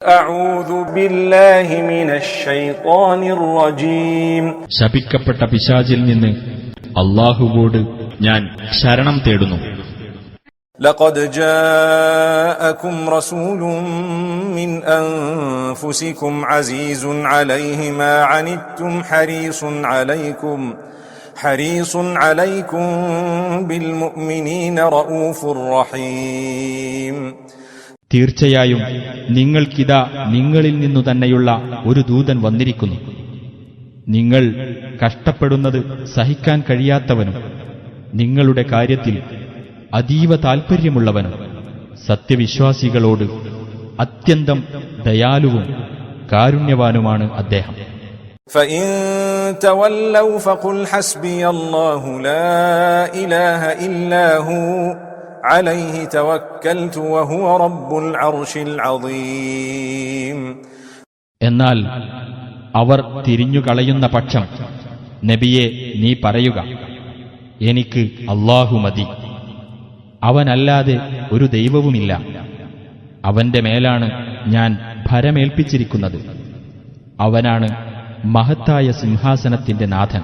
أعوذ بالله من الشيطان الرجيم ശപിക്കപ്പെട്ട പിശാചിൽ നിന്ന് അല്ലാഹുവോട് ഞാൻ ശരണം തേടുന്നു. لقد جاءكم رسول من أنفسكم عزيز عليه ما عنتم حريص عليكم بالمؤمنين رؤوف رحيم. തീർച്ചയായും നിങ്ങൾക്കിതാ നിങ്ങളിൽ നിന്നു തന്നെയുള്ള ഒരു ദൂതൻ വന്നിരിക്കുന്നു. നിങ്ങൾ കഷ്ടപ്പെടുന്നത് സഹിക്കാൻ കഴിയാത്തവനും നിങ്ങളുടെ കാര്യത്തിൽ അതീവ താൽപര്യമുള്ളവനും സത്യവിശ്വാസികളോട് അത്യന്തം ദയാലുവും കാരുണ്യവാനുമാണ് അദ്ദേഹം. فإن تولوا فقل حسبي الله لا إله إلا هو عليه توكلت وهو رب العرش العظيم. എന്നാൽ അവർ തിരിഞ്ഞുകളയുന്ന പക്ഷം നബിയെ നീ പറയുക, എനിക്ക് അല്ലാഹു മതി, അവനല്ലാതെ ഒരു ദൈവവുമില്ല, അവന്റെ മേലാണ് ഞാൻ ഭരമേൽപ്പിച്ചിരിക്കുന്നത്, അവനാണ് മഹത്തായ സിംഹാസനത്തിന്റെ നാഥൻ.